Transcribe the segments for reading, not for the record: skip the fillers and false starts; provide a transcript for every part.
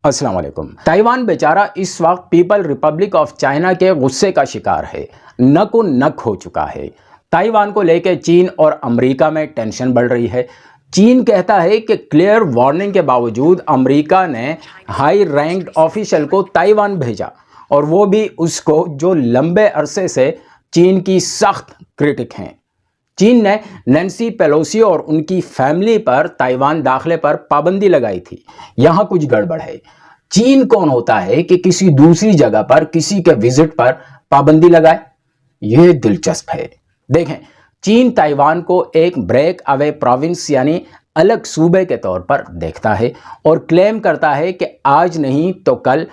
अस्सलाम वालेकुम। ताइवान बेचारा इस वक्त पीपल रिपब्लिक ऑफ चाइना के गुस्से का शिकार है, नको नक हो चुका है। ताइवान को लेकर चीन और अमेरिका में टेंशन बढ़ रही है। चीन कहता है कि क्लियर वार्निंग के बावजूद अमेरिका ने हाई रैंक्ड ऑफिशियल को ताइवान भेजा, और वो भी उसको जो लंबे अरसे से चीन की सख्त क्रिटिक हैं। चीन ने नैन्सी पेलोसी और उनकी फैमिली पर ताइवान दाखिले पर पाबंदी लगाई थी। यहाँ कुछ गड़बड़ है। चीन कौन होता है कि किसी दूसरी जगह पर किसी के विजिट पर पाबंदी लगाए? यह दिलचस्प है। देखें, चीन ताइवान को एक ब्रेक अवे प्रोविंस यानी अलग सूबे के तौर पर देखता है और क्लेम करता है कि आज नहीं तो कल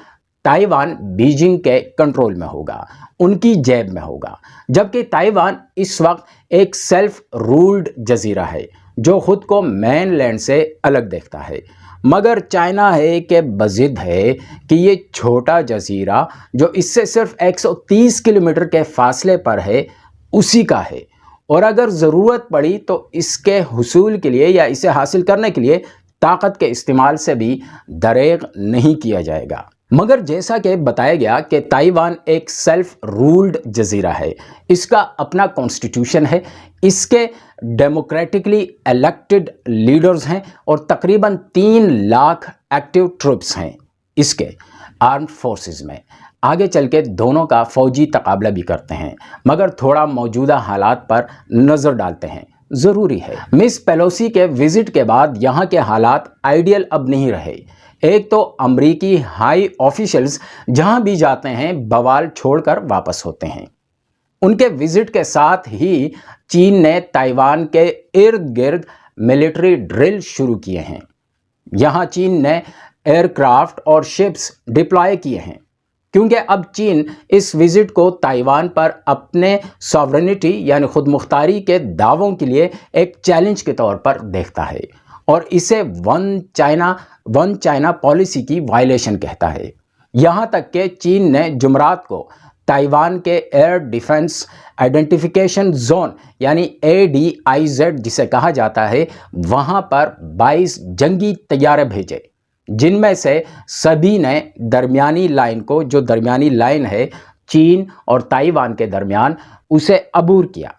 ताइवान बीजिंग के कंट्रोल में होगा, उनकी जेब में होगा। जबकि ताइवान इस वक्त एक सेल्फ रूल्ड जजीरा है जो खुद को मेनलैंड से अलग देखता है। मगर चाइना है कि बजिद है कि ये छोटा जजीरा जो इससे सिर्फ 130 किलोमीटर के फासले पर है उसी का है, और अगर ज़रूरत पड़ी तो इसके हुसूल के लिए या इसे हासिल करने के लिए ताकत के इस्तेमाल से भी दरेग नहीं किया जाएगा। मगर जैसा कि बताया गया कि ताइवान एक सेल्फ रूल्ड जजीरा है, इसका अपना कॉन्स्टिट्यूशन है, इसके डेमोक्रेटिकली इलेक्टेड लीडर्स हैं और तकरीबन 3 लाख एक्टिव ट्रूप्स हैं इसके आर्म्ड फोर्सेस में। आगे चल के दोनों का फौजी तकाबला भी करते हैं, मगर थोड़ा मौजूदा हालात पर नज़र डालते हैं, ज़रूरी है। मिस पेलोसी के विज़िट के बाद यहाँ के हालात आइडियल अब नहीं रहे। एक तो अमरीकी हाई ऑफिशियल्स जहां भी जाते हैं बवाल छोड़कर वापस होते हैं। उनके विजिट के साथ ही चीन ने ताइवान के इर्द गिर्द मिलिट्री ड्रिल शुरू किए हैं। यहां चीन ने एयरक्राफ्ट और शिप्स डिप्लॉय किए हैं, क्योंकि अब चीन इस विजिट को ताइवान पर अपने सॉवरेनिटी यानी खुद मुख्तारी के दावों के लिए एक चैलेंज के तौर पर देखता है और इसे वन चाइना पॉलिसी की वायलेशन कहता है। यहाँ तक कि चीन ने जुमरात को ताइवान के एयर डिफेंस आइडेंटिफिकेशन जोन यानी ADIZ जिसे कहा जाता है, वहाँ पर 22 जंगी तैयारे भेजे, जिनमें से सभी ने दरमियानी लाइन को, जो दरमियानी लाइन है चीन और ताइवान के दरमियान, उसे अबूर किया।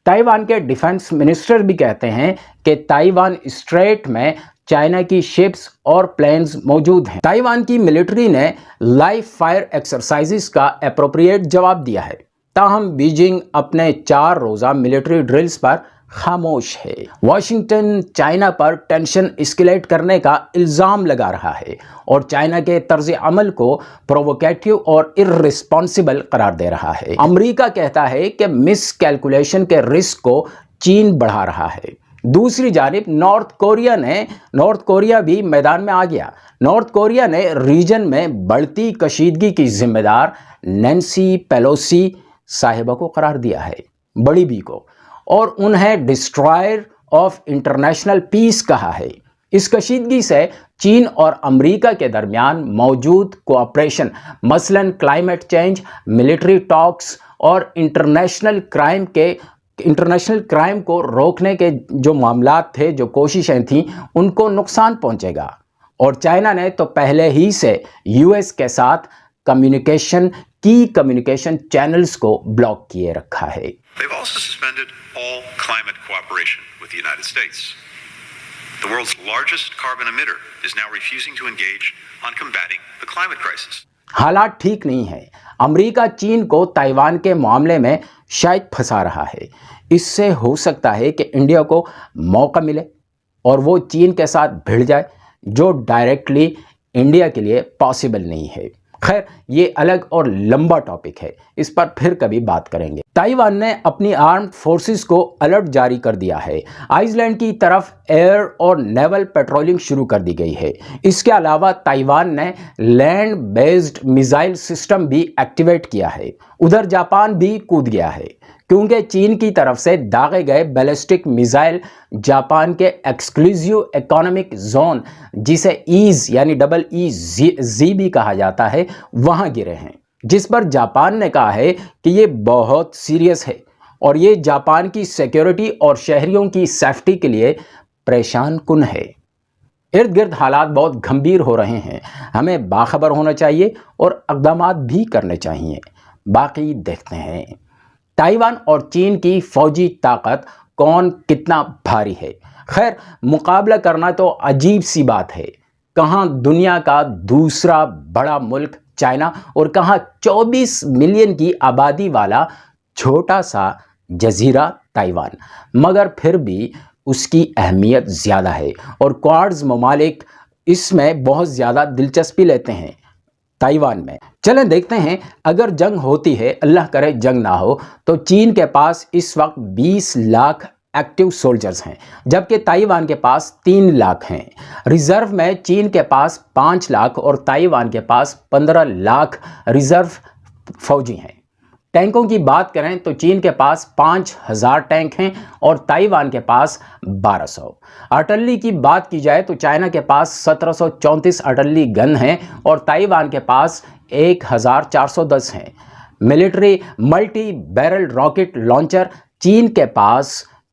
ताइवान के डिफेंस मिनिस्टर भी कहते हैं कि ताइवान स्ट्रेट में चाइना की शिप्स और प्लेन्स मौजूद हैं। ताइवान की मिलिट्री ने लाइव फायर एक्सरसाइजेस का एप्रोप्रिएट जवाब दिया है, ताहम बीजिंग अपने 4 रोज़ा मिलिट्री ड्रिल्स पर खामोश है। वाशिंगटन चाइना पर टेंशन एस्केलेट करने का इल्ज़ाम लगा रहा है और चाइना के तर्ज अमल को प्रोवोकेटिव और इर्रिस्पॉन्सिबल करार दे रहा है। अमेरिका कहता है कि मिस कैलकुलेशन के रिस्क को चीन बढ़ा रहा है। दूसरी जानिब नॉर्थ कोरिया भी मैदान में आ गया। नॉर्थ कोरिया ने रीजन में बढ़ती कशीदगी की जिम्मेदार नैन्सी पेलोसी साहिबा को करार दिया है, बड़ी बी को, और उन्हें डिस्ट्रॉयर ऑफ इंटरनेशनल पीस कहा है। इस कशीदगी से चीन और अमेरिका के दरमियान मौजूद कोऑपरेशन, मसलन क्लाइमेट चेंज, मिलिट्री टॉक्स और इंटरनेशनल क्राइम को रोकने के जो मामलात थे, जो कोशिशें थीं, उनको नुकसान पहुंचेगा। और चाइना ने तो पहले ही से US के साथ कम्युनिकेशन चैनल्स को ब्लॉक किए रखा है। They've also suspended all climate cooperation with the United States. The world's largest carbon emitter is now refusing to engage on combating the climate crisis. हालात ठीक नहीं है। अमेरिका चीन को ताइवान के मामले में शायद फंसा रहा है। इससे हो सकता है कि इंडिया को मौका मिले और वो चीन के साथ भिड़ जाए, जो डायरेक्टली इंडिया के लिए पॉसिबल नहीं है। खैर, ये अलग और लंबा टॉपिक है, इस पर फिर कभी बात करेंगे। ताइवान ने अपनी आर्म्ड फोर्सेस को अलर्ट जारी कर दिया है। आइसलैंड की तरफ एयर और नेवल पेट्रोलिंग शुरू कर दी गई है। इसके अलावा ताइवान ने लैंड बेस्ड मिसाइल सिस्टम भी एक्टिवेट किया है। उधर जापान भी कूद गया है, क्योंकि चीन की तरफ से दागे गए बैलिस्टिक मिसाइल जापान के एक्सक्लूसिव इकोनॉमिक जोन, जिसे ईज यानी EEZ भी कहा जाता है, वहां गिरे हैं, जिस पर जापान ने कहा है कि ये बहुत सीरियस है और ये जापान की सिक्योरिटी और शहरियों की सेफ्टी के लिए परेशान कुन है। ارد گرد حالات بہت گھمبیر ہو رہے ہیں، ہمیں باخبر ہونا چاہیے اور اقدامات بھی کرنے چاہیے۔ باقی دیکھتے ہیں تائیوان اور چین کی فوجی طاقت کون کتنا بھاری ہے۔ خیر، مقابلہ کرنا تو عجیب سی بات ہے، کہاں دنیا کا دوسرا بڑا ملک چائنا اور کہاں 24 ملین کی آبادی والا چھوٹا سا جزیرہ تائیوان، مگر پھر بھی اس کی اہمیت زیادہ ہے اور کوارڈز ممالک اس میں بہت زیادہ دلچسپی لیتے ہیں تائیوان میں۔ چلیں دیکھتے ہیں، اگر جنگ ہوتی ہے، اللہ کرے جنگ نہ ہو، تو چین کے پاس اس وقت 20 لاکھ ایکٹیو سولجرز ہیں، جبکہ تائیوان کے پاس 3 لاکھ ہیں۔ ریزرو میں چین کے پاس 5 لاکھ اور تائیوان کے پاس 15 لاکھ ریزرو فوجی ہیں۔ ٹینکوں کی بات کریں تو چین کے پاس 5000 ٹینک ہیں اور تائیوان کے پاس 1200۔ آرٹلری کی بات کی جائے تو چائنا کے پاس 1734 آرٹلری گن ہیں اور تائیوان کے پاس 1410 ہیں۔ Military multi barrel rocket launcher چین کے پاس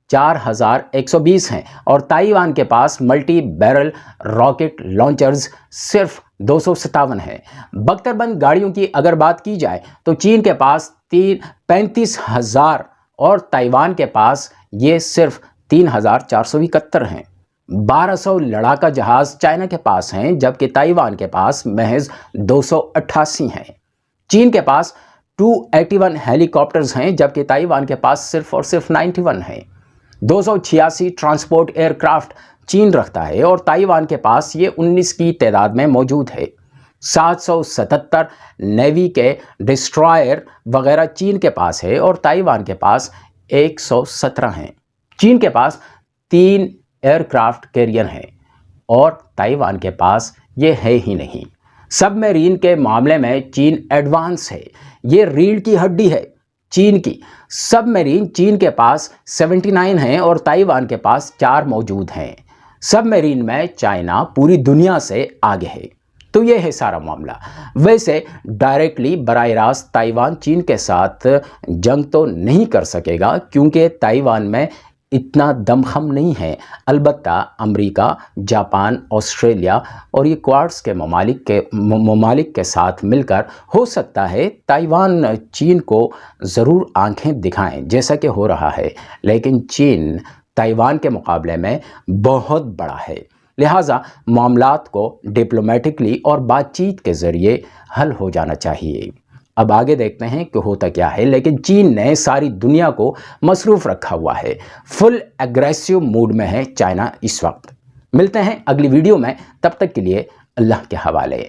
4120 ہیں اور تائیوان کے پاس ملٹی بیرل راکٹ لانچرز صرف 257 ہیں۔ بختر بند گاڑیوں کی اگر بات کی جائے تو چین کے پاس 35,000 اور تائیوان کے پاس یہ صرف 3,471 ہیں۔ 1200 لڑاکا جہاز چائنا کے پاس ہیں، جبکہ تائیوان کے پاس محض 288 ہیں۔ چین کے پاس 281 ہیلی کاپٹرز ہیں، جبکہ تائیوان کے پاس صرف اور صرف 91 ہیں۔ 286 ٹرانسپورٹ ایئر کرافٹ چین رکھتا ہے اور تائیوان کے پاس یہ 19 کی تعداد میں موجود ہے۔ 777 نیوی کے ڈسٹرائر وغیرہ چین کے پاس ہے اور تائیوان کے پاس 117 ہیں۔ چین کے پاس 3 ایئر کرافٹ کیریئر ہیں اور تائیوان کے پاس یہ ہے ہی نہیں۔ سب میرین کے معاملے میں چین ایڈوانس ہے، یہ ریڑھ کی ہڈی ہے چین کی۔ سب میرین چین کے پاس 79 ہیں اور تائیوان کے پاس 4 موجود ہیں۔ سب میرین میں چائنا پوری دنیا سے آگے ہے۔ تو یہ ہے سارا معاملہ۔ ویسے ڈائریکٹلی براہ راست تائیوان چین کے ساتھ جنگ تو نہیں کر سکے گا، کیونکہ تائیوان میں اتنا دمخم نہیں ہے۔ البتہ امریکہ، جاپان، آسٹریلیا اور یہ کوارڈز کے ممالک کے ساتھ مل کر ہو سکتا ہے تائیوان چین کو ضرور آنکھیں دکھائیں، جیسا کہ ہو رہا ہے، لیکن چین تائیوان کے مقابلے میں بہت بڑا ہے، لہٰذا معاملات کو ڈپلومیٹکلی اور بات چیت کے ذریعے حل ہو جانا چاہیے۔ اب آگے دیکھتے ہیں کہ ہوتا کیا ہے، لیکن چین نے ساری دنیا کو مصروف رکھا ہوا ہے، فل ایگریسو موڈ میں ہے چائنا اس وقت۔ ملتے ہیں اگلی ویڈیو میں، تب تک کے لیے اللہ کے حوالے۔